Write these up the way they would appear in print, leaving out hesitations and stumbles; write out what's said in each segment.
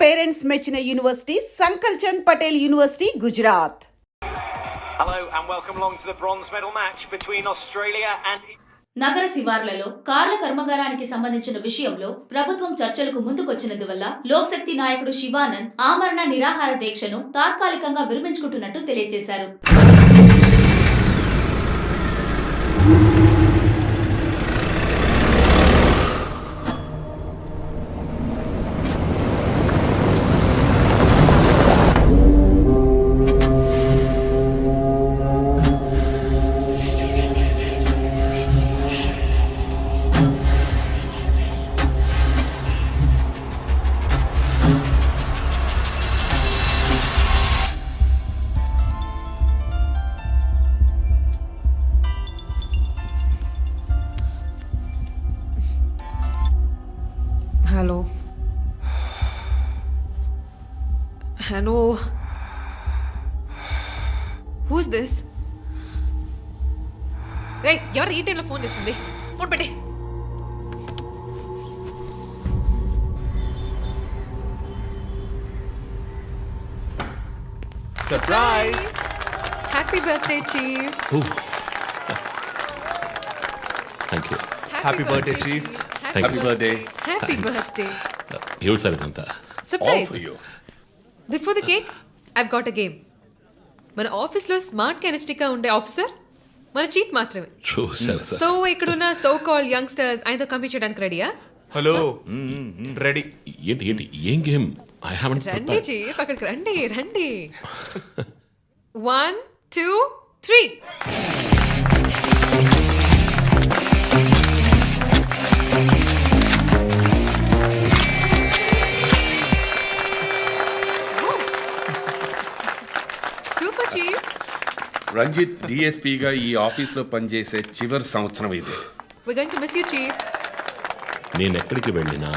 Parents మెచ్చిన university Sankalchand Patel university Gujarat. Hello and welcome along to the bronze medal match between Australia and నగర శివార్లలో కార్ల కర్మాగారానికి సంబంధించిన విషయంలో ప్రభుత్వం చర్చలకు ముందుకొచ్చినందువల్ల లోక్శక్తి నాయకుడు శివానంద్ ఆమరణ నిరాహార దీక్షను తాత్కాలికంగా విరమించుకుంటున్నట్టు తెలియజేశారు. Hello. Who's this? Hey, ఎవరు ఈ టైంలో ఫోన్ చేస్తుంది? ఫోన్ పెట్టే. Surprise! Happy birthday, Chief. Thank you. Happy birthday, Chief. Happy birthday. Happy Thanks. birthday. ఎవరు సార్ ఇదంతా? Surprise. All for you. Before the cake, I've got a game. మన ఆఫీస్లో smart కెనెస్టిక్గా ఉండే ఆఫీసర్ మన చీఫ్ మాత్రమే. చూసారు సార్. సో ఇక్కడున్న so call youngsters ఆయనతో కంపీట్ చేయడానికి రెడీయా? Hello ready. ఏంటి ఏంటి ఏం గేమ్? ఐ హావెంట్ రండి ప్రిపేర్డ్. చీఫ్, అక్కడికి రండి రండి. 1 2 3. Super chief. రంజిత్ డిఎస్పీగా ఈ ఆఫీస్లో పనిచేసే చివరి సంవత్సరం ఇది. We're going to miss you, Chief. నేను ఎక్కడికి వెళ్ళినా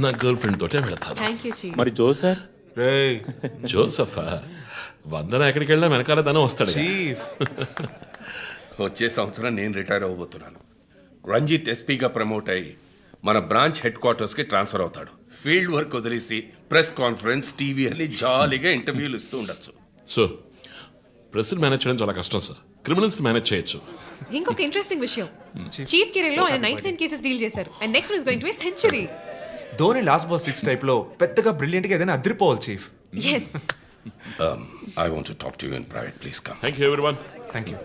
నా గర్ల్ ఫ్రెండ్ తోటే వెళతాను. Thank you, Chief. మరి జోసర్ రేయ్ జోసఫా వందన ఎక్కడికి వెళ్ళినా వెనకాల తనే వస్తాడు. చీఫ్. వచ్చే సంవత్సరం నేను రిటైర్ అవ్వబోతున్నాను. రంజిత్ ఎస్పీగా ప్రమోట్ అయ్యి మన బ్రాంచ్ హెడ్ క్వార్టర్స్కి ట్రాన్స్ఫర్ అవుతాడు. ఫీల్డ్ వర్క్ వదిలేసి ప్రెస్ కాన్ఫరెన్స్, టీవీ అని జాలీగా ఇంటర్వ్యూలు ఇస్తూ ఉండొచ్చు. సో ప్రెసిడెంట్ మేనేజ్ చేయడం చాలా కష్టం సార్. క్రిమినల్స్ మేనేజ్ చేయొచ్చు. ఇంకొక ఇంట్రెస్టింగ్ విషయం, చీఫ్ కెరీర్లో ఆయన 99 కేసెస్ డీల్ చేశారు and next is going to be century. Dhoni last boss 6 type లో పెద్దగా బ్రిలియంట్ గా ఏదైనా అదిరిపోవాలి chief. yes. I want to talk to you in private, please come. Thank you everyone. Thank you.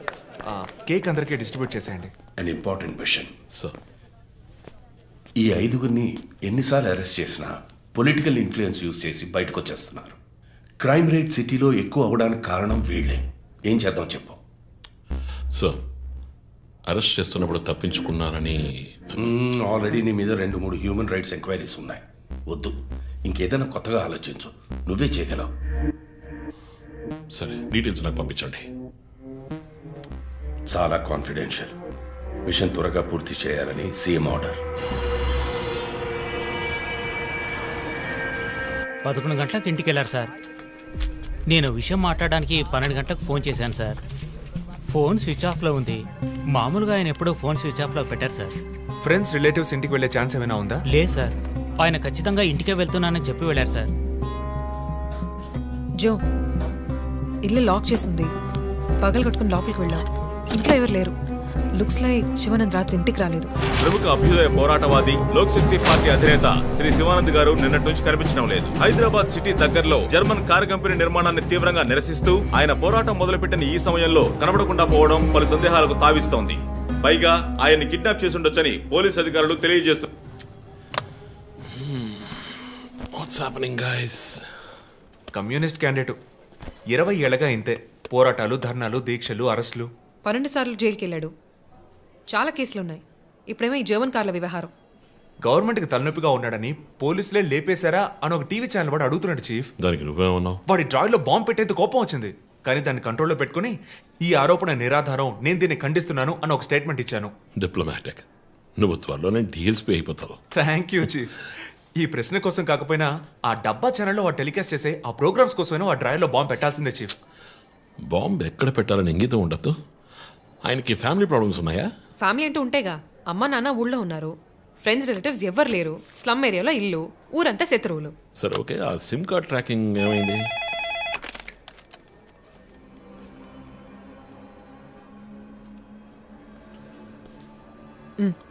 Cake అందరికీ distribute చేసేయండి. An important machine. Sir ఈ 5గురిని ఎన్నిసార్లు arrest చేసినా పొలిటికల్ ఇన్ఫ్లుయెన్స్ యూజ్ చేసి బయటకు వచ్చేస్తున్నారు. క్రైమ్ రేట్ సిటీలో ఎక్కువ అవడానికి కారణం వీళ్ళే. ఏం చేద్దాం చెప్పు. సార్ అరెస్ట్ చేస్తున్నప్పుడు తప్పించుకున్నారని ఆల్రెడీ నీ మీద 2-3 హ్యూమన్ రైట్స్ ఎంక్వైరీస్ ఉన్నాయి. వద్దు, ఇంకేదైనా కొత్తగా ఆలోచించు. నువ్వే చేయగలవు. సరే డీటెయిల్స్ నాకు పంపించండి. చాలా కాన్ఫిడెన్షియల్. మిషన్ త్వరగా పూర్తి చేయాలని సీఎం ఆర్డర్. 11 గంటలకు ఇంటికి వెళ్ళారు సార్. నేను విషయం మాట్లాడడానికి 12 గంటలకు ఫోన్ చేశాను సార్. ఫోన్ స్విచ్ ఆఫ్లో ఉంది. మామూలుగా ఆయన ఎప్పుడూ ఫోన్ స్విచ్ ఆఫ్లో పెట్టారు సార్. ఫ్రెండ్స్ రిలేటివ్స్ ఇంటికి వెళ్ళే ఛాన్స్ ఏమైనా ఉందా? లేదు సార్, ఆయన ఖచ్చితంగా ఇంటికే వెళ్తున్నానని చెప్పి వెళ్ళారు సార్. జో, ఇల్లు లాక్ చేస్తుంది. పగలు కట్టుకుని లోపలికి వెళ్ళాం. ఇంట్లో ఎవరు లేరు. లుక్స్ లైక్ శివానంద్ రాత్రి ఇంటికి రాలేదు. ప్రముఖ అభ్యుదయ పోరాటవాది లోక్శక్తి పార్టీ అధినేత శ్రీ శివానంద్ గారు నిన్నటి నుంచి కనిపించడం లేదు. హైదరాబాద్ సిటీ దగ్గరలో జర్మన్ కారు కంపెనీ నిర్మాణాన్ని తీవ్రంగా నిరసిస్తూ ఆయన పోరాటం మొదలుపెట్టిన ఈ సమయంలో కనబడకుండా పోవడం పలు సందేహాలకు తావిస్తోంది. పైగా ఆయన్ని కిడ్నాప్ చేసి ఉండొచ్చని పోలీసు అధికారులు తెలియజేస్తున్నారు. What's happening guys? Communist candidate 20 ఏళ్ళగా ఇంతే. పోరాటాలు, ధర్నాలు, దీక్షలు, అరెస్టులు. 12 సార్లు జైలుకి వెళ్ళాడు. చాలా కేసులున్నాయి. ఇప్పుడేమో ఈ జర్మన్ కార్ల వ్యవహారం. గవర్నమెంట్కి తలనొప్పిగా ఉన్నాడని పోలీసులే లేపేశారా అని ఒక టీవీ ఛానల్ వాడు అడుగుతున్నాడు చీఫ్. దానికి నువ్వేమన్నావు? వాడి డ్రాయిలో బాంబు పెట్టేందుకు కోపం వచ్చింది, కానీ దాన్ని కంట్రోల్లో పెట్టుకుని ఈ ఆరోపణ నిరాధారం, నేను దీన్ని ఖండిస్తున్నాను అని ఒక స్టేట్మెంట్ ఇచ్చాను. డిప్లొమాటిక్. నువ్వు త్వరలోనే డీఎల్స్పీ అయిపోతావు. Thank you chief. ఈ ప్రశ్న కోసం కాకపోయినా ఆ డబ్బా ఛానల్లో వాడు టెలికాస్ట్ చేసే ఆ ప్రోగ్రామ్స్ కోసమైనా ఆ డ్రాయిలో బాంబు పెట్టాల్సిందే చీఫ్. బాంబు ఎక్కడ పెట్టాలని ఇంగితం ఉండద్దు. ఆయనకి ఫ్యామిలీ ప్రాబ్లమ్స్ ఉన్నాయా? ఫ్యామిలీ అంటూ ఉంటేగా. అమ్మ నాన్న ఊళ్ళో ఉన్నారు. ఫ్రెండ్స్ రిలేటివ్స్ ఎవ్వరు లేరు, స్లమ్ ఏరియాలో ఇల్లు, ఊరంతా శత్రువులు. సరే ఓకే, ఆ సిమ్ కార్డ్ ట్రాకింగ్ ఏమైంది?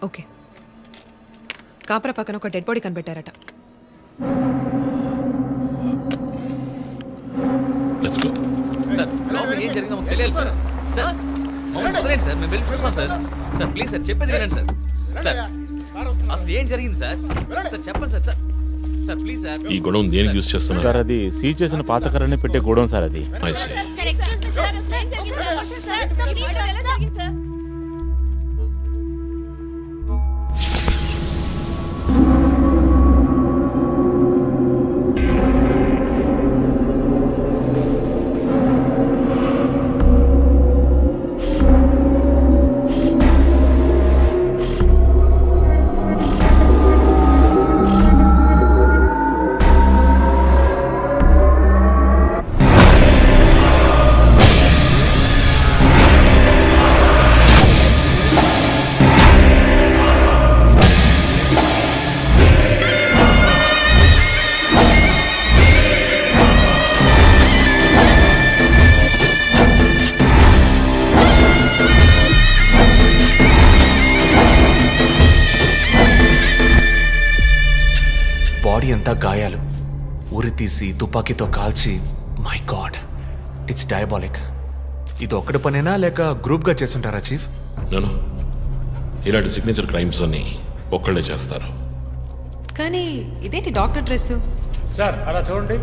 ఓకే, కాపరా పక్కన ఒక డెడ్ బాడీ కనిపెట్టారట. Let's go. సార్ లోపల ఏం జరిగిందో మాకు తెలియాలి సార్. సార్ మమ్మల్ని వదిలేండి సార్, మేము వెళ్ళి చూస్తాం సార్. సార్ ప్లీజ్ సార్, చెప్పేది వినండి సార్. సార్ అసలు ఏం జరిగింది సార్? సార్ చెప్పండి sir. Sir sir please sir. ఈ గొడవ దేనికి యూజ్ చేస్తున్నారు? సార్ అది సీజ్ చేసిన పాత కర్రని పెట్టే గోడౌన్ సార్ అది. I see. బాడీ అంతా గాయాలు, ఊరి తీసి తుపాకీతో కాల్చి. My God, it's diabolic. ఇది ఒక్కడి పనేనా లేక గ్రూప్గా చేస్తుంటారా చీఫ్? నేను ఇలాంటి సిగ్నేచర్ క్రైమ్స్ అన్ని ఒక్కళ్ళే చేస్తారు. కానీ ఇదేంటి డాక్టర్ డ్రెస్? సార్ అలా చూడండి.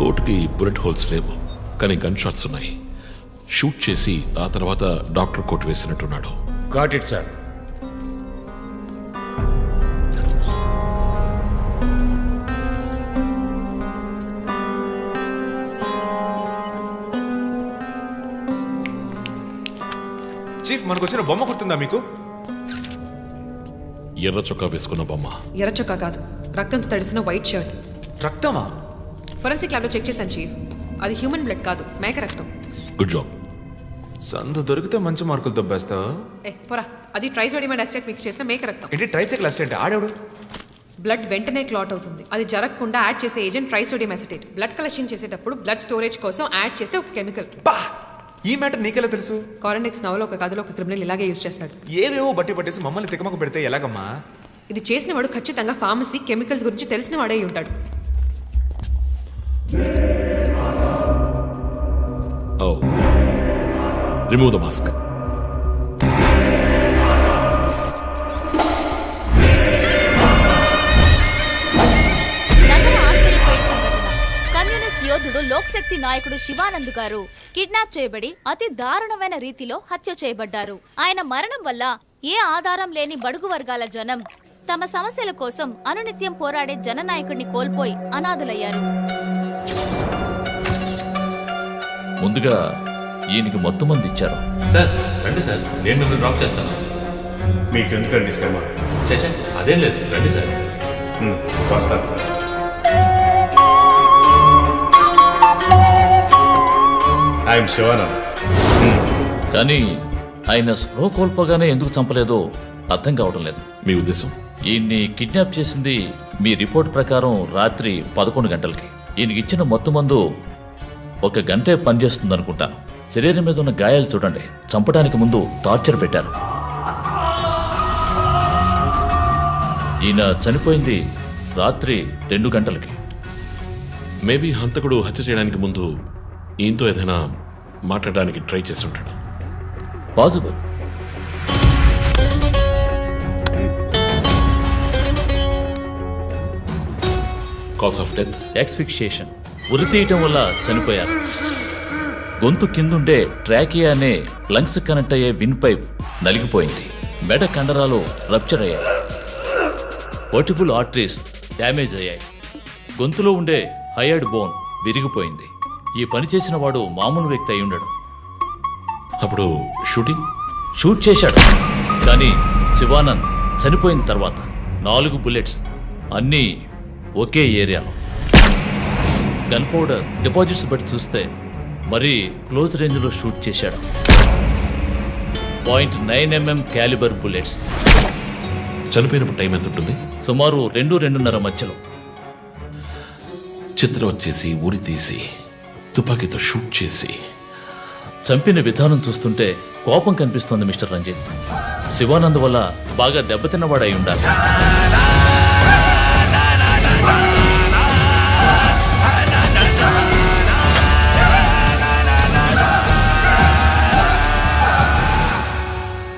కోట్కి బుల్లెట్ హోల్స్ లేవు, కానీ గన్ షాట్స్ ఉన్నాయి. షూట్ చేసి ఆ తర్వాత డాక్టర్ కోట్ వేసినట్టున్నాడు. Got it sir. చీఫ్ మనకు వచ్చిన బొమ్మ గుర్తుందా మీకు? ఎర్ర చొక్కా వేసుకున్న బొమ్మ. ఎర్ర చొక్కా కాదు, రక్తంతో తడిసిన వైట్ షర్ట్. రక్తమా? ఫొరెన్సిక్ ల్యాబ్లో చెక్ చేశాను చీఫ్, అది హ్యూమన్ బ్లడ్ కాదు, మేక రక్తం. Good job. సందు దొరికితే మంచి మార్కులు దొబ్బేస్తావా? పోరా, అది ట్రైసోడియం అండ్ అసిటేట్ మిక్స్ చేసిన మేక రక్తం. ఏంటి ట్రైసైకిల్ అసిస్టెంట్ ఆడేవాడు? బ్లడ్ వెంటనే క్లాట్ అవుతుంది, అది జరగకుండా యాడ్ చేసే agent trisodium acetate. Blood collection చేసేటప్పుడు బ్లడ్ స్టోరేజ్ కోసం యాడ్ చేసే ఒక కెమికల్. బా, ఈ మ్యాటర్ నీకెలా తెలుసు? కారెండెక్స్ నవలో ఒక కథలో ఒక క్రిమినల్ ఇలాగే యూజ్ చేస్తాడు. ఏవేవో బట్టి పట్టేసి మమ్మల్ని తికమక పెడితే ఎలాగమ్మా? ఇది చేసిన వాడు ఖచ్చితంగా ఫార్మసీ కెమికల్స్ గురించి తెలిసిన వాడే అయి ఉంటాడు. Oh. Remove the mask. Communist యోధుడు లోక్శక్తి నాయకుడు శివానంద్ గారు కిడ్నాప్ చేయబడి అతి దారుణమైన రీతిలో హత్య చేయబడ్డారు. ఆయన మరణం వల్ల ఏ ఆధారం లేని బడుగు వర్గాల జనం తమ సమస్యల కోసం అనునిత్యం పోరాడే జననాయకుడిని కోల్పోయి అనాథులయ్యారు. ముందుగా ఈయనకి మొత్తం మంది ఇచ్చారు. సార్ రండి సార్, నేను మిమ్మల్ని డ్రాప్ చేస్తాను. మీకెందుకండి శ్రమ? చేసా అదేం లేదు, రండి సార్. వస్తాను. ఐఎమ్ శివానంద్. కానీ ఆయన స్పృహ కోల్పోగానే ఎందుకు చంపలేదో అర్థం కావడం లేదు. మీ ఉద్దేశం? ఈయన్ని కిడ్నాప్ చేసింది మీ రిపోర్ట్ ప్రకారం రాత్రి 11 గంటలకి. ఈయనకి ఇచ్చిన మొత్తం మందు 1 గంటే పనిచేస్తుంది అనుకుంటాను. శరీరం మీద ఉన్న గాయాలు చూడండి, చంపడానికి ముందు టార్చర్ పెట్టారు. ఈయన చనిపోయింది రాత్రి 2 గంటలకి. మేబీ హంతకుడు హత్య చేయడానికి ముందు ఈయనతో ఏదైనా మాట్లాడడానికి ట్రై చేసి ఉంటాడు. Possible. Cause of death? Asphyxiation, ఉరి తీయటం వల్ల చనిపోయారు. గొంతు కిందుండే ట్రాకియా అనే లంగ్స్ కనెక్ట్ అయ్యే విన్ పైప్ నలిగిపోయింది. మెడ కండరాలు రప్చర్ అయ్యాయి. వర్టిబుల్ ఆర్టరీస్ డ్యామేజ్ అయ్యాయి. గొంతులో ఉండే హైయర్డ్ బోన్ విరిగిపోయింది. ఈ పని చేసిన వాడు మామూలు వ్యక్తి అయి ఉండడు. అప్పుడు షూట్ చేశాడు. కానీ శివానంద్ చనిపోయిన తర్వాత 4 బుల్లెట్స్, అన్నీ ఒకే ఏరియాలో. గన్ పౌడర్ డిపాజిట్స్ బట్టి చూస్తే మరీ క్లోజ్ రేంజ్లో షూట్ చేశాడు. 0.9 mm క్యాలిబర్ బుల్లెట్స్. చనిపోయినప్పుడు టైం ఎంత ఉంటుంది? సుమారు 2-2:30 మధ్యలో. చిత్రం వచ్చేసి ఉరి తీసి తుపాకీతో షూట్ చేసి చంపిన విధానం చూస్తుంటే కోపం కనిపిస్తోంది మిస్టర్ రంజిత్. శివానంద్ వల్ల బాగా దెబ్బతిన్నవాడై ఉండాలి.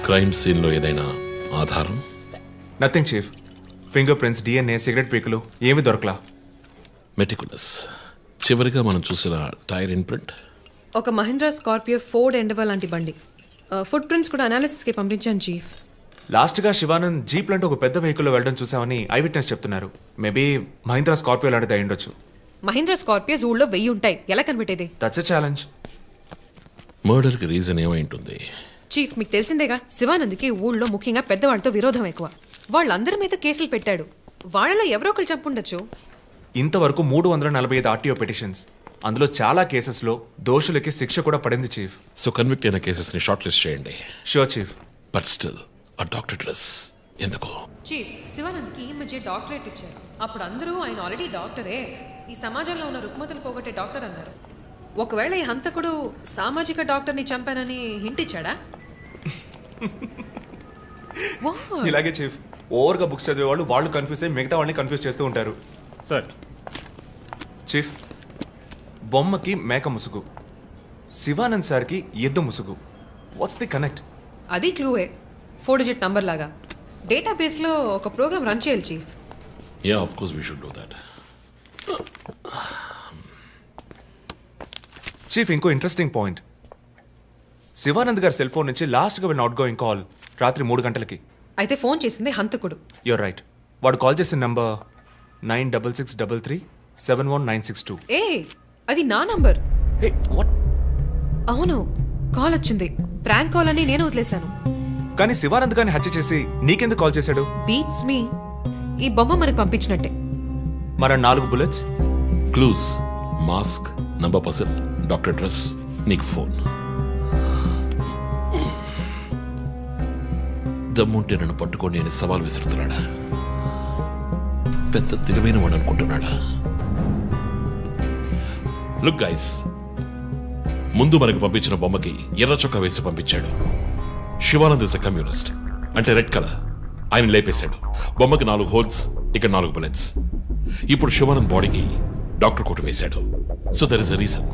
క్రైమ్ సీన్లో ఏదైనా ఆధారం? Nothing chief. Fingerprints, DNA, cigarette పీకులు ఏమి దొరకలా. మెటికులస్. చివరిగా మనం చూసిన టైర్ ఇన్ప్రింట్ ఒక మహీంద్రా స్కార్పియో ఫోర్డ్ ఎండవా లాంటి బండి. ఫుట్ ప్రింట్స్ కూడా అనాలిసిస్కి పంపించాను చీఫ్. లాస్ట్గా శివానంద్ జీప్ లాంటి ఒక పెద్ద వెహికల్లో వెళ్ళడం చూసామని ఐ విట్నెస్ చెప్తున్నారు. మేబీ మహీంద్రా స్కార్పియో లాంటిది అయి ఉండొచ్చు. మహీంద్రా స్కార్పియోస్ ఊళ్ళో 1000 ఉంటాయి, ఎలా కనిపెట్టేది? That's a challenge. మర్డర్కి రీజన్ ఏమై ఉంటుంది? చీఫ్, మీకు తెలిసిందేగా, శివానంద్కి ఊళ్ళో ముఖ్యంగా పెద్దవాళ్ళతో విరోధం ఎక్కువ. వాళ్ళందరి మీద కేసులు పెట్టాడు. వాళ్ళలో ఎవరో ఒకరు చంపుండొచ్చు. ఇంతవరకు 345 ఆర్టీఓ పిటిషన్స్, అందులో చాలా కేసెస్లో దోషులకి శిక్ష కూడా పడింది చీఫ్. సో కన్విక్ట్ అయిన కేసెస్ని షార్ట్ లిస్ట్ చేయండి. Sure chief. బట్ స్టిల్ ఆ డాక్టర్ డ్రెస్ ఎందుకు? చీఫ్, శివానంద్కి ఈ మధ్య డాక్టరేట్ ఇచ్చారు. అప్పుడు అందరూ ఆయన ఆల్రెడీ డాక్టరే, ఈ సమాజంలో ఉన్న రుగ్మతలు పోగొట్టే డాక్టర్ అన్నారు. ఒకవేళ ఈ హంతకుడు సామాజిక డాక్టర్ని చంపానని హింట్ ఇచ్చాడా? ఇలాగే చీఫ్, ఓవర్గా బుక్స్ చదివే వాళ్ళు కన్ఫ్యూజ్ అయ్యి మిగతా వాళ్ళని కన్ఫ్యూజ్ చేస్తూ ఉంటారు. సార్, చీఫ్, బొమ్మకి మేక ముసుగు, శివానంద్ సార్కి ఎద్దు ముసుగు. What's the connect? అది క్లూవే, 4 digit నంబర్ లాగా. డేటాబేస్లో ఒక ప్రోగ్రామ్ రన్ చేయాలి chief. Yeah, of course we should do that. Chief, ఇంకో ఇంట్రెస్టింగ్ పాయింట్. శివానంద్ గారి సెల్ ఫోన్ నుంచి లాస్ట్గా వెళ్ళిన అవుట్ గోయింగ్ కాల్ రాత్రి 3 గంటలకి. అయితే ఫోన్ చేసింది హంతకుడు. You're right. వాడు కాల్ చేసిన నంబర్ 9663371962. ఏ, అది నా నంబర్. Hey, what? అవును, కాల్ వచ్చింది. ప్రాంక్ కాల్ అని నేను వదిలేశాను. కానీ శివానంద్ గారిని హత్య చేసి నీకెందుకు కాల్ చేశాడు? బీట్స్ మీ. ఈ బొమ్మ మనకు పంపించినట్టే. మన 4 bullets, clues, mask, number person, doctor dress, నీకు ఫోన్. దమ్ముంటే నన్ను పట్టుకోండి అని సవాల్ విసురుతున్నాడా? పెద్ద తెలివైన వాడు అనుకుంటున్నాడా? లుక్ గైస్, ముందు మనకు పంపించిన బొమ్మకి ఎర్ర చొక్కా వేసి పంపించాడు. శివానంద్ ఇస్ ఎ కమ్యూనిస్ట్, అంటే రెడ్ కలర్. ఆయన లేపేశాడు. బొమ్మకి 4 హోల్స్, ఇక్కడ 4 బుల్లెట్స్. ఇప్పుడు శివానంద్ బాడీకి డాక్టర్ కోట్ వేశాడు. So there is a reason.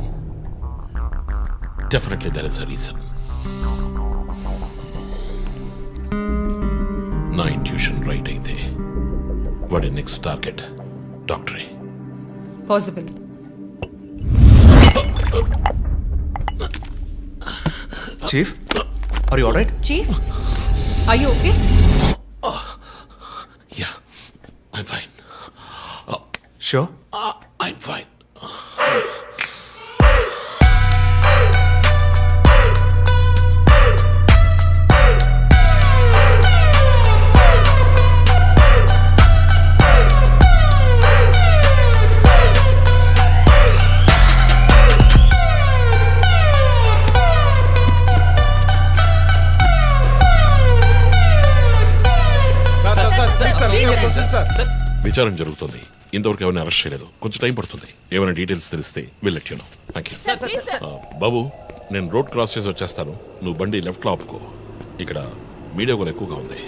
Definitely there is a reason. నా ఇంట్యూషన్ రైట్ అయితే వాడి నెక్స్ట్ టార్గెట్ డాక్టరే. Possible. Chief, are you alright? Chief, are you okay? Yeah, I'm fine. Sure? I'm fine. విచారణ జరుగుతుంది. ఇంతవరకు ఎవరిని arrest చేయలేదు. కొంచెం టైం పడుతుంది. ఏమైనా డీటెయిల్స్ తెలిస్తే will let you know. Thank you. బాబు, నేను రోడ్ క్రాస్ చేసి వచ్చేస్తాను. నువ్వు బండి లెఫ్ట్లో ఆపుకో. ఇక్కడ మీడియా కూడా ఎక్కువగా ఉంది.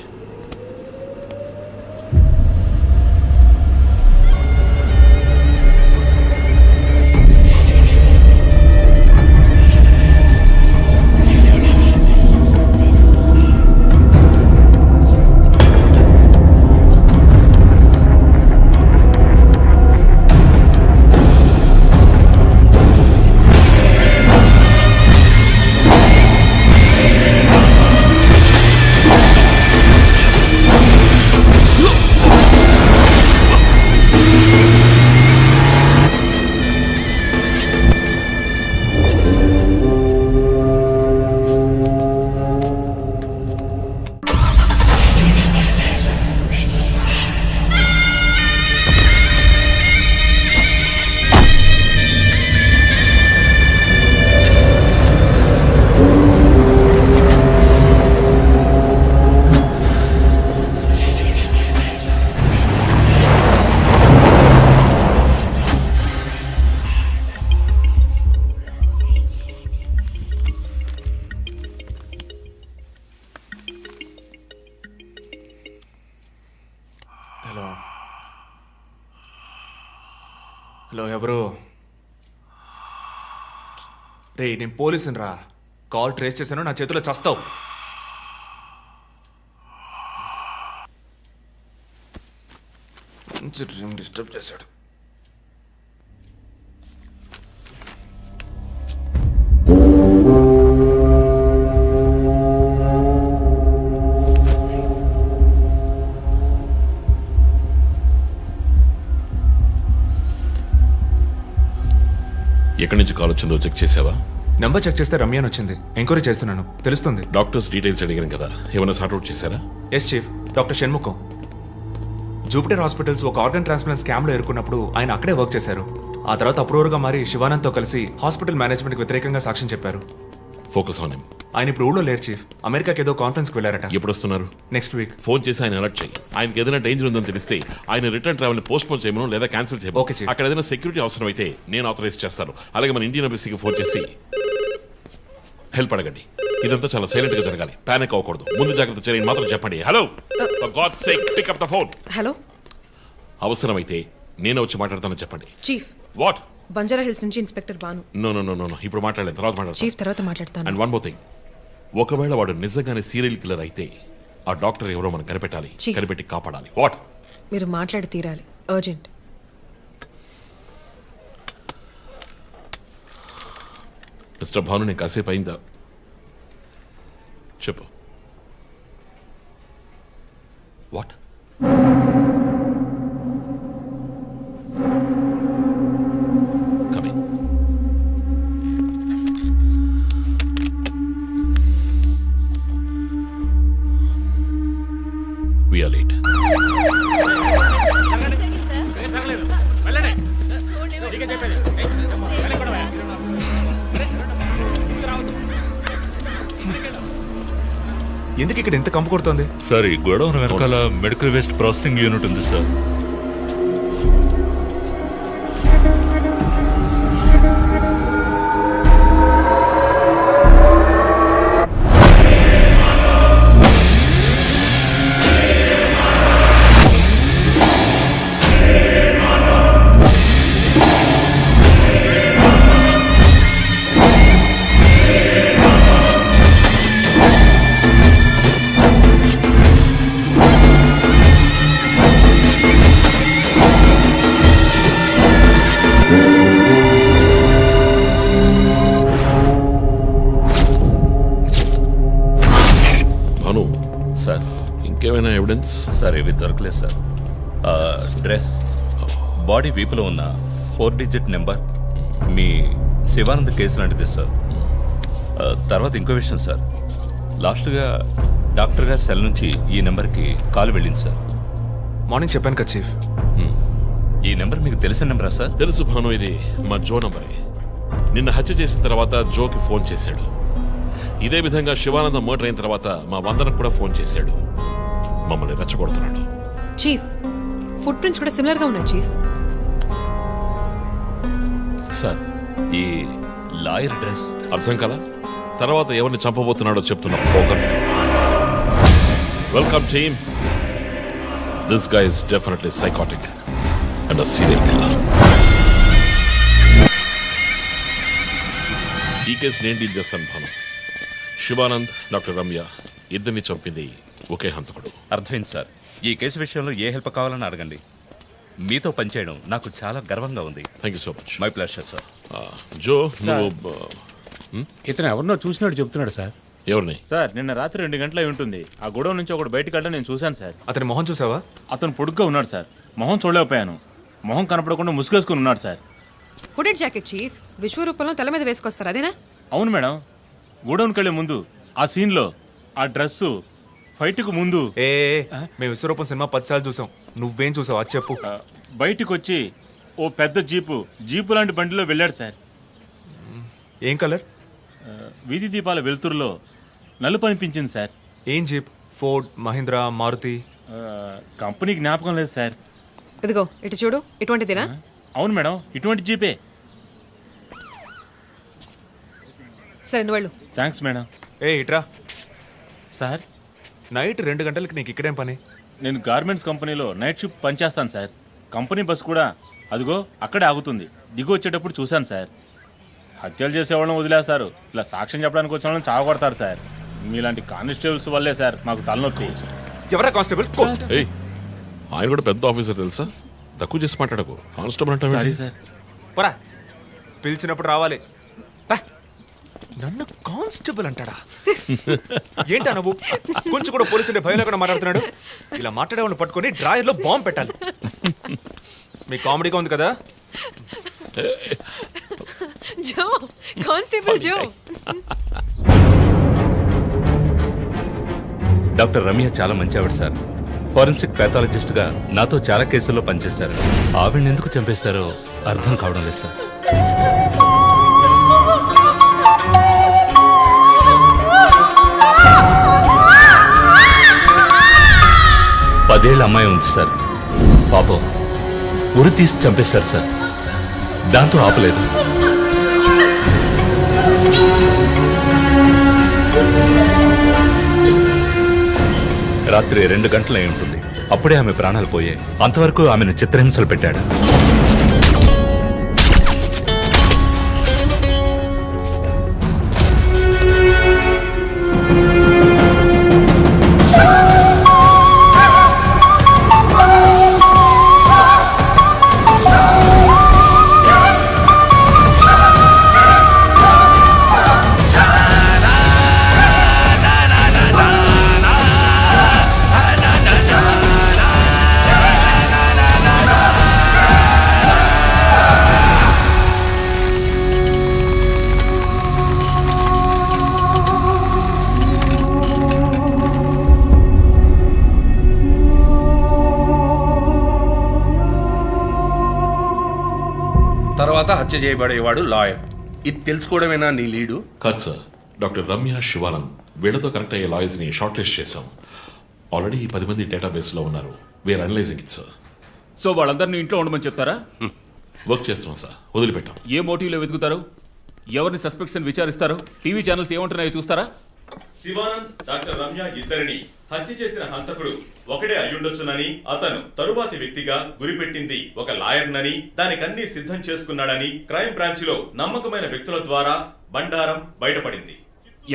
హలో ఎవరు? రే నేను పోలీసుని రా. కాల్ ట్రేస్ చేశాను, నా చేతిలో చస్తావు. మంచి డ్రీమ్ డిస్టర్బ్ చేశాడు. ఎక్కడి నుంచి కాల్ వచ్చిందో చెక్ చేసావా? నెంబర్ చెక్ చేస్తే రమ్య అని వచ్చింది. ఎంక్వైరీ చేస్తున్నాను, తెలుస్తుంది. డాక్టర్స్ డీటెయిల్స్ అడిగాను కదా, ఏమైనా సార్ట్అవుట్ చేశారా? Yes chief, doctor Shanmukham. Jupiter hospitals ఒక ఆర్గన్ ట్రాన్స్ప్లాంట్ స్కామ్లో ఎరుకున్నప్పుడు ఆయన అక్కడే వర్క్ చేశారు. ఆ తర్వాత అప్రూవర్గా మారి శివానంద్తో కలిసి హాస్పిటల్ మేనేజ్మెంట్కి వ్యతిరేకంగా సాక్ష్యం చెప్పారు. Focus on him. ఆయన ఇప్పుడు ఊళ్ళో లేరు చీఫ్, అమెరికాకి ఏదో కాన్ఫరెన్స్కి వెళ్ళారట. ఎప్పుడు వస్తున్నారు? Next week. ఫోన్ చేసి ఆయన అలర్ట్ చేయి. ఆయనకి ఏదైనా డేంజర్ ఉందని తెలిస్తే ఆయన రిటర్న్ ట్రావెల్ పోస్ట్ పోన్ చేయమను లేదా క్యాన్సిల్ చేయమను. Okay, chief. అక్కడ ఏదైనా సెక్యూరిటీ అవసరం అయితే నేను ఆథరైజ్ చేస్తాను. అలాగే మన ఇండియన్ ఎంబసీకి ఫోన్ చేసి హెల్ప్ అడగండి. ఇదంతా చాలా సైలెంట్ గా జరగాలి, పానిక్ అవ్వకూడదు. ముందు జాగ్రత్త చర్యని మాత్రం చెప్పండి. Hello, for God sake pick up the phone. Hello అవసరమైతే నేను వచ్చి మాట్లాడతానని చెప్పండి. Chief, what? బంజారా హిల్స్ నుంచి inspector Banu. No no no no ఇప్పుడు మాట్లాడలేదు, తర్వాత మాట్లాడతాను. చీఫ్ తర్వాత మాట్లాడతాను. అండ్ వన్ మోర్ థింగ్, ఒకవేళ వాడు నిజంగానే సీరియల్ కిల్లర్ అయితే ఆ డాక్టర్ ఎవరో మనం కనిపెట్టాలి, Chief. కనిపెట్టి కాపాడాలి. వాట్? మీరు మాట్లాడి తీరాలి, అర్జెంట్. మిస్టర్ భాను, నేను కాసేపు అయిందా? చెప్పు. What? Coming. We are late. ఎందుకు ఇక్కడ ఎంత కంపు కొడుతోంది? సార్ ఈ గొడవను వెనకాల మెడికల్ వేస్ట్ ప్రాసెసింగ్ యూనిట్ ఉంది సార్. భాను, సార్ ఇంకేమైనా ఎవిడెన్స్? సార్ ఇవి దొరకలేదు సార్. డ్రెస్, బాడీ వీపులో ఉన్న 4 డిజిట్ నెంబర్ మీ శివానంద్ కేసు లాంటిదే సార్. తర్వాత ఇంకో విషయం సార్, లాస్ట్గా డాక్టర్ గారి సెల్ నుంచి ఈ నెంబర్కి కాల్ వెళ్ళింది సార్. మార్నింగ్ చెప్పాను కదా చీఫ్. ఈ నెంబర్ మీకు తెలిసిన నెంబరా సార్? తెలుసు భాను, ఇది మా జో నంబరే. నిన్న హత్య చేసిన తర్వాత జోకి ఫోన్ చేశాడు. ఇదే విధంగా శివానందం మర్డర్ అయిన తర్వాత మా వందనకు కూడా ఫోన్ చేశాడు. మమ్మల్ని రెచ్చగొడుతున్నాడు. చీఫ్, ఫుట్ ప్రింట్స్ కూడా సిమిలర్ గా ఉన్నాయి చీఫ్. సార్ ఈ లాయర్ డ్రెస్ అర్థం కదా? తర్వాత ఎవరిని చంపబోతున్నాడో చెప్తున్నా పోగర్. Welcome team. This guy is definitely psychotic and a serial killer. ఈ కేసు నేను డీల్ చేస్తాను భాను. శివానంద్, డాక్టర్ రమ్య ఇద్దరిని చంపింది ఒకే హంతకుడు. అర్థమైంది సార్. ఈ కేసు విషయంలో ఏ హెల్ప్ కావాలని అడగండి. మీతో పనిచేయడం నాకు చాలా గర్వంగా ఉంది. Thank you so much. My pleasure sir. జో, నువ్వు ఇతను ఎవరినో చూసినట్టు చెప్తున్నాడు సార్. ఎవరిని? సార్ నిన్న రాత్రి 2 గంటలై ఉంటుంది. ఆ గొడవ నుంచి ఒకడు బయటకు వెళ్ళడం నేను చూశాను సార్. అతని మొహం చూసావా? అతను పొడుగ్గా ఉన్నాడు సార్. మొహం చూడలేకపోయాను. మొహం కనపడకుండా ముసుగేసుకుని ఉన్నాడు సార్. హుడెడ్ జాకెట్ చీఫ్, విశ్వరూపంలో తల మీద వేసుకొస్తారు అదేనా? అవును మేడం. గోడౌన్కి వెళ్ళే ముందు ఆ సీన్లో ఆ డ్రెస్సు ఫైట్కు ముందు మేము విశ్వరూపం సినిమా 10 సార్లు చూసాం. నువ్వేం చూసావు అది చెప్పు. బయటకు వచ్చి ఓ పెద్ద జీపు లాంటి బండిలో వెళ్ళాడు సార్. ఏం కలర్? వీధి దీపాల వెలుతురులో నలుపు అనిపించింది సార్. ఏం jeep? Ford, Mahindra, Maruti? Company జ్ఞాపకం లేదు సార్. ఇదిగో ఇటు చూడు, ఇటువంటిదేనా? అవును మేడం, ఇటువంటి జీపే. సరే నువ్వు వెళ్ళు. Thanks madam. ఇట్రా. సార్ నైట్ 2 గంటలకి నీకు ఇక్కడేం పని? నేను గార్మెంట్స్ కంపెనీలో నైట్ షిఫ్ట్ పనిచేస్తాను సార్. కంపెనీ బస్ కూడా అదిగో అక్కడే ఆగుతుంది. దిగు వచ్చేటప్పుడు చూశాను సార్. హత్యలు చేసేవాళ్ళని వదిలేస్తారు, ఇలా సాక్ష్యం చెప్పడానికి వచ్చిన వాళ్ళని చావగొడతారు సార్. మీలాంటి కానిస్టేబుల్స్ వల్లే సార్ మాకు తలనొప్పి. ఎవరా కానిస్టేబుల్? ఏయ్, ఆయన కూడా పెద్ద ఆఫీసర్ తెలుసా? తక్కువ చేసి మాట్లాడకు. కానిస్టేబుల్ అంటే సారీ సార్. పరా, పిలిచినప్పుడు రావాలి. పా. నన్ను కానిస్టేబుల్ అంటాడా? ఏంటా నువ్వు? కొంచెం కూడా పోలీసు అంటే భయం లేకుండా మాట్లాడుతున్నాడు. ఇలా మాట్లాడే వాళ్ళని పట్టుకొని డ్రాయర్లో బాంబు పెట్టాలి. మీ కామెడీగా ఉంది కదా? జో, కానిస్టేబుల్ జో. డాక్టర్ రమ్య చాలా మంచి ఆవిడ సార్. ఫోరెన్సిక్ ప్యాథాలజిస్ట్గా నాతో చాలా కేసుల్లో పనిచేశారు. ఆవిడని ఎందుకు చంపేశారో అర్థం కావడం లేదు సార్. పదేళ్ళ అమ్మాయి ఉంది సార్. పాపం ఉరి తీసి చంపేశారు సార్. దాంతో ఆపలేదు. రాత్రి 2 గంటలు అయి ఉంటుంది. అప్పుడే ఆమె ప్రాణాలు పోయాయి. అంతవరకు ఆమెను చిత్రహింసలు పెట్టాడు. తర్వాత హత్య చేయబడేవాడు లాయర్. ఇది తెలుసుకోవడమేనా నీ లీడు? కాదు సార్, డాక్టర్ రమ్య, శివానంద్ వీళ్ళతో కనెక్ట్ అయ్యే లాయర్స్ని షార్ట్ లిస్ట్ చేశాం. ఆల్రెడీ 10 మంది డేటాబేస్లో ఉన్నారు. We're analysing it sir. So వాళ్ళందరినీ ఇంట్లో ఉండమని చెప్తారా? వర్క్ చేస్తున్నాం సార్, వదిలిపెట్టాం. ఏ మోటివ్లో వెతుకుతారు? ఎవరిని సస్పెక్ట్స్ అని విచారిస్తారు? టీవీ ఛానల్స్ ఏమంటున్నాయో చూస్తారా? శివానంద్, డాక్టర్ రమ్య ఇద్దరిని హత్య చేసిన హంతకుడు ఒకడే అయ్యుండొచ్చునని, అతను తరువాతి వ్యక్తిగా గురిపెట్టింది ఒక లాయర్నని, దానికన్నీ సిద్ధం చేసుకున్నాడని క్రైమ్ బ్రాంచ్ లో నమ్మకమైన వ్యక్తుల ద్వారా బండారం బయటపడింది.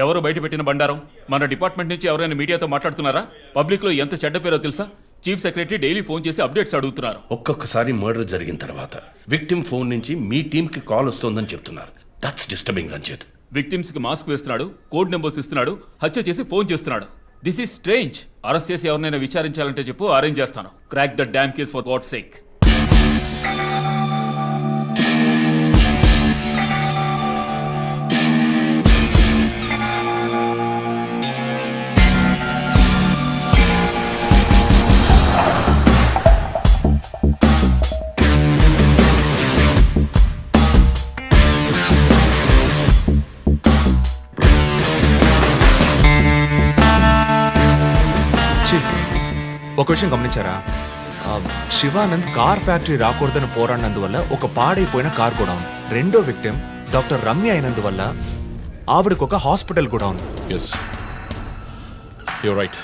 ఎవరు బయటపెట్టిన బండారం? మన డిపార్ట్మెంట్ నుంచి ఎవరైనా మీడియాతో మాట్లాడుతున్నారా? పబ్లిక్ లో ఎంత చెడ్డ పేరో తెలుసా? చీఫ్ సెక్రటరీ డైలీ ఫోన్ చేసి అప్డేట్స్ అడుగుతున్నారు. ఒక్కొక్కసారి మర్డర్ జరిగిన తర్వాత విక్టిమ్ ఫోన్ నుంచి మీ టీంకి కాల్ వస్తోందని చెప్తున్నారు. That's disturbing Ranjith. విక్టిమ్స్ కి మాస్క్ వేస్తున్నాడు, కోడ్ నెంబర్స్ ఇస్తున్నాడు, హత్య చేసి ఫోన్ చేస్తున్నాడు. This is strange. అరెస్ట్ చేసి ఎవరినైనా విచారించాలంటే చెప్పు, అరేంజ్ చేస్తాను. Crack the damn case for God's sake. ఒక విషయం గమనించారా? శివానంద్ కార్ ఫ్యాక్టరీ రాకూడదని పోరాడినందువల్ల ఒక పాడైపోయిన కార్ కూడా ఉంది. రెండో విక్టిమ్ డాక్టర్ రమ్య అయినందువల్ల ఆవిడకు ఒక హాస్పిటల్ కూడా ఉంది. Yes, you right.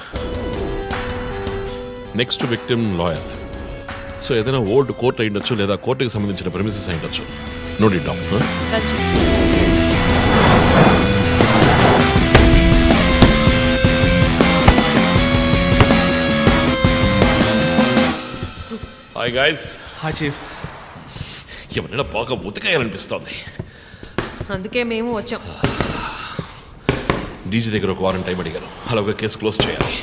Next victim lawyer. So ఏదైనా ఓల్డ్ కోర్ట్ అయి ఉండొచ్చు, లేదా కోర్టుకి సంబంధించిన ప్రెమిసెస్ అయి ఉండొచ్చు. Note it down. Hi guys. Hi chief. ఎవరైనా బాగా ఉతకాయాలనిపిస్తోంది. అందుకే మేము వచ్చాం. డీజీ దగ్గర ఒక వారం టైం అడిగాను. అలాగే కేసు క్లోజ్ చేయాలి.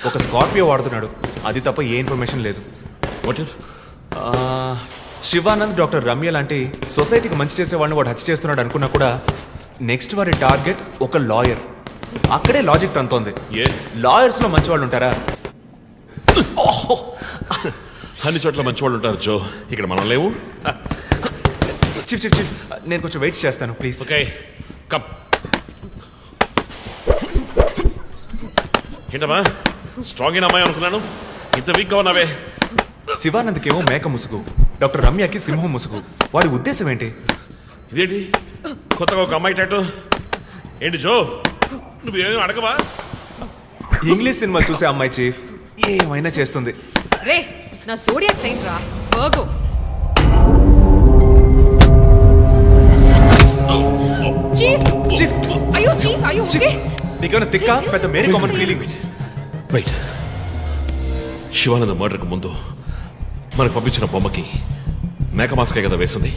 ఒక స్కార్పియో వాడుతున్నాడు, అది తప్ప ఏ ఇన్ఫర్మేషన్ లేదు. What if Shivanand doctor Ramya లాంటి సొసైటీకి మంచి చేసే వాళ్ళని వాడు హత్య చేస్తున్నాడు అనుకున్నా కూడా నెక్స్ట్ వారి టార్గెట్ ఒక లాయర్. అక్కడే లాజిక్ తంతోంది. లాయర్స్ లో మంచి వాళ్ళు ఉంటారా? అన్ని చోట్ల మంచి వాళ్ళు ఉంటారు జో, ఇక్కడ మనం లేవు. చీఫ్ చీఫ్ చీఫ్, నేను కొంచెం వెయిట్ చేస్తాను ప్లీజ్. Okay, come. ఏంటమ్మా, స్ట్రాంగ్ అయిన అమ్మాయి అనుకున్నాను, ఇంత వీక్గా ఉన్నావే. శివానంద్కేమో మేక ముసుగు, డాక్టర్ రమ్యకి సింహం ముసుగు. వాడి ఉద్దేశం ఏంటి? ఇదేంటి కొత్తగా ఒక అమ్మాయి టాటూ? ఏంటి జో, నువ్వేమీ అడగవా? ఇంగ్లీష్ సినిమా చూసే అమ్మాయి చీఫ్, ఏమైనా చేస్తుంది. రే, నా సోడియాక్ సైన్ రా, వర్గో. చీఫ్ చీఫ్ అయ్యో చీఫ్ అయ్యో ఓకే నీకేమైనా తిక్క పెద్ద మేరీ కామన్ ఫీలింగ్. రైట్. శివానంద మర్డర్కు ముందు మనకు పంపించిన బొమ్మకి మేక మాస్కే కదా వేసింది.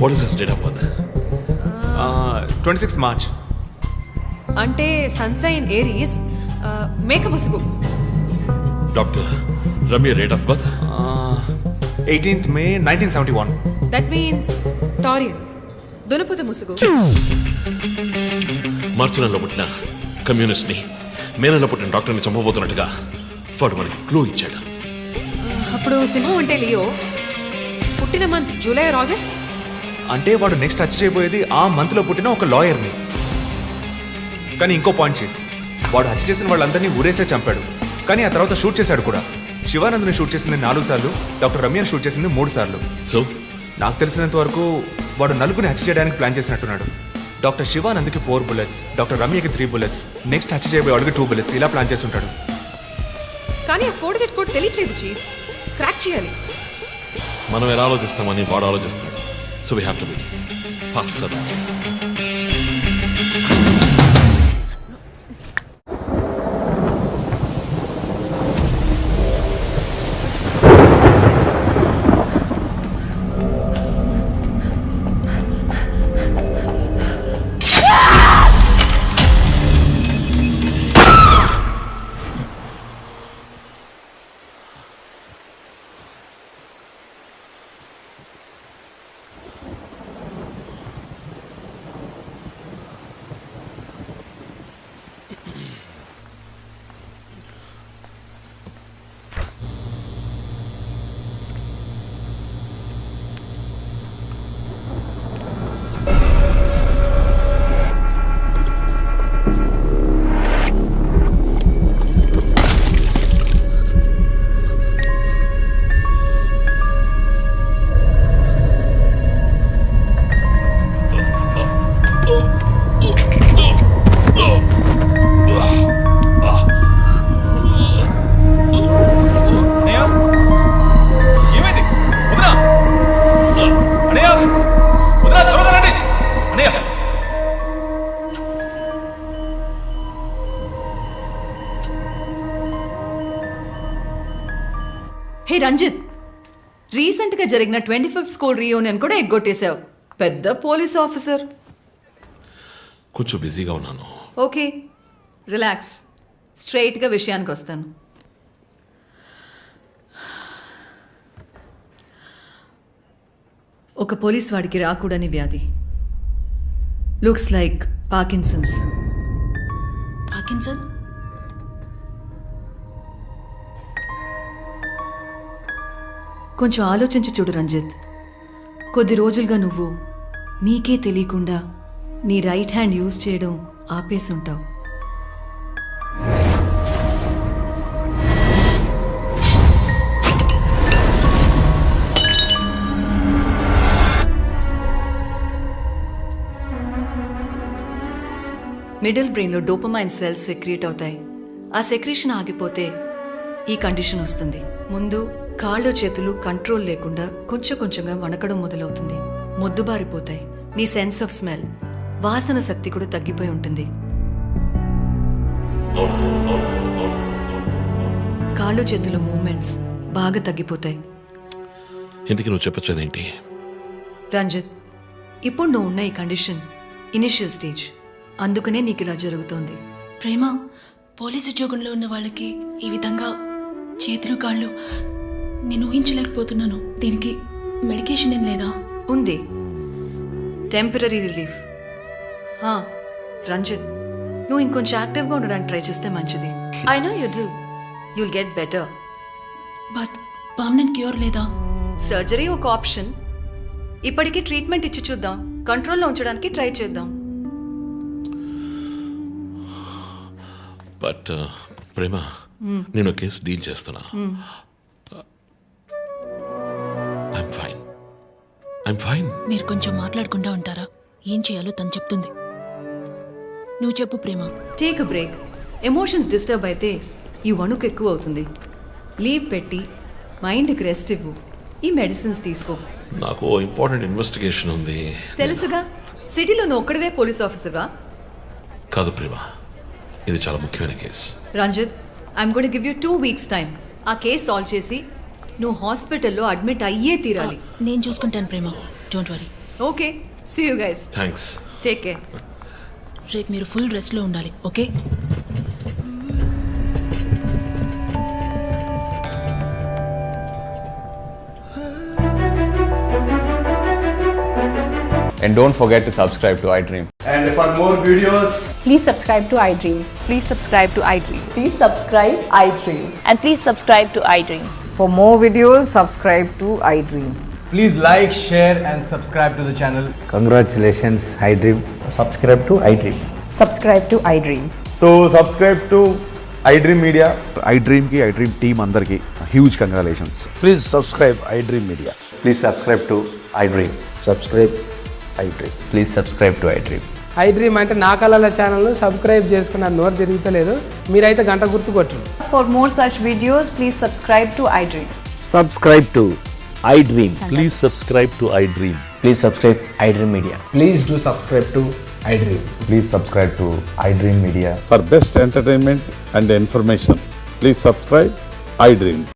What is his date of birth? 26 March. అంటే సన్సైన్ ఏరీస్ మేక ముసుగు. Doctor Ramya date of birth? 18th May 1971. That means Taurian దునపుత ముసుగు. మార్చి నెలలో పుట్టిన కమ్యూనిస్ట్ ని మే నెలలో పుట్టిన డాక్టర్ని చంపబోతున్నట్టుగా వాడు మనకి క్లూ ఇచ్చాడు. అప్పుడు సింహం అంటే లియో, పుట్టిన మంత్ జూలై ఆర్ ఆగస్ట్. అంటే వాడు నెక్స్ట్ టచ్ చేయబోయేది ఆ మంత్ లో పుట్టిన ఒక లాయర్ని. కానీ ఇంకో పాయింట్ చీఫ్, వాడు హత్య చేసిన వాళ్ళందరినీ ఊరేసే చంపాడు. కానీ ఆ తర్వాత షూట్ చేశాడు కూడా. శివానంద్ని షూట్ చేసింది 4 సార్లు, డాక్టర్ రమ్యని షూట్ చేసింది 3 సార్లు. సో నాకు తెలిసినంత వరకు వాడు నలుగురిని హత్య చేయడానికి ప్లాన్ చేసినట్టున్నాడు. డాక్టర్ శివానంద్కి 4 bullets, డాక్టర్ రమ్యకి 3 bullets, నెక్స్ట్ హత్య చేయబోయే వాడికి 2 bullets, ఇలా ప్లాన్ చేసి ఉంటాడు. కానీ ఆ 4 digit కోడ్ తెలియట్లేదు చీఫ్. క్రాక్ చేయాలి. మనం ఎలా ఆలోచిస్తామని వాడు ఆలోచిస్తాడు. So we have to be faster. Hey Ranjit, రీసెంట్గా జరిగిన 25th స్కూల్ రీయూనియన్ కూడా ఎగ్గొట్టేశావు. పెద్ద పోలీస్ ఆఫీసర్. కొంచెం బిజీగా ఉన్నాను. Okay, relax. స్ట్రైట్గా విషయానికి వస్తాను. ఒక పోలీస్ వాడికి రాకూడని వ్యాధి. Looks like Parkinson's. పార్కిన్సన్? కొంచెం ఆలోచించి చూడు రంజిత్. కొద్ది రోజులుగా నువ్వు నీకే తెలియకుండా నీ రైట్ హ్యాండ్ యూజ్ చేయడం ఆపేసి ఉంటావు. మిడిల్ బ్రెయిన్లో డోపమైన్ సెల్స్ సెక్రియేట్ అవుతాయి. ఆ సెక్రీషన్ ఆగిపోతే ఈ కండిషన్ వస్తుంది. ముందు కాళ్ళు చేతులు కంట్రోల్ లేకుండా కొంచెం కొంచెంగా వణకడం మొదలవుతుంది. మొద్దుబారిపోతాయి. నీ సెన్స్ ఆఫ్ స్మెల్, వాసన శక్తి కూడా తగ్గిపోయి ఉంటుంది. కాళ్ళు చేతుల మూమెంట్స్ బాగా తగ్గిపోతాయి. ఎందుకు నువ్వు చెప్పొచ్చేదేంటి? రంజిత్, ఇప్పుడు నువ్వు ఉన్న ఈ కండిషన్ ఇనిషియల్ స్టేజ్. అందుకనే నీకు ఇలా జరుగుతోంది. ప్రేమ, పోలీసు ఉద్యోగంలో ఉన్న వాళ్ళకి ఈ విధంగా చేతులు కాళ్ళు నేను ఊహించలేకపోతున్నాను. దీనికి మెడికేషన్ ఏం లేదా? ఉంది, టెంపరీ రిలీఫ్. రంజిత్, నువ్వు ఇంకొంచెం యాక్టివ్గా ఉండడానికి ట్రై చేస్తే మంచిది. I know you do. You'll get better. But permanent cure లేదా? సర్జరీ ఒక ఆప్షన్. ఇప్పటికీ ట్రీట్మెంట్ ఇచ్చి చూద్దాం. కంట్రోల్లో ఉంచడానికి ట్రై చేద్దాం. బట్ ప్రేమ, నేను కేసు డీల్ చేస్తున్నా. I'm fine. మీరు కొంచెం మాట్లాడకుండా ఉంటారా? ఏం చేయాలో తను చెప్తుంది. నువ్వు చెప్పు Prema. Take a break. Emotions disturb అయితే ఈ వణుకు ఎక్కువ అవుతుంది. లీవ్ పెట్టి మైండ్కి రెస్ట్ ఇవ్వు. ఈ మెడిసిన్స్ తీసుకో. నాకు ఇంపార్టెంట్ ఇన్వెస్టిగేషన్ ఉంది. తెలుసుగా, సిటీలో నువ్వు ఒక్కడివే పోలీస్ ఆఫీసర్వా? కాదు ప్రేమ, ఇది చాలా ముఖ్యమైన case. Ranjit, I'm going give you 2 weeks time. ఆ కేసు సాల్వ్ చేసి నువ్వు హాస్పిటల్లో అడ్మిట్ అయ్యే తీరాలి. నేను చూసుకుంటాను Prema, don't worry. Okay, see you guys. Thanks. Take care. రేపు మీరు ఫుల్ రెస్ట్లో ఉండాలి, okay? And don't forget to subscribe to iDream. And for more videos, Please subscribe to iDream. Please subscribe to iDream. Please subscribe iDream. And please subscribe to iDream. for more videos, subscribe to iDream. Please like, share, and subscribe to the channel. Congratulations iDream. Subscribe to iDream. Subscribe to iDream. So subscribe to iDream Media. iDream కి iDream team అందరికి huge congratulations. Please subscribe iDream Media. Please subscribe to iDream. Subscribe iDream. Please subscribe to iDream. iDream అంటే నా కళల channel subscribe చేసుకున్న నోరు తిరుగుతలేదు, మీరైతే గంట గుర్తు కొట్టండి. For more such videos, please subscribe to iDream. Subscribe to iDream. Please subscribe to iDream. Please subscribe iDream Media. Please do subscribe to iDream. Please subscribe to iDream media. For best entertainment and information, please subscribe iDream.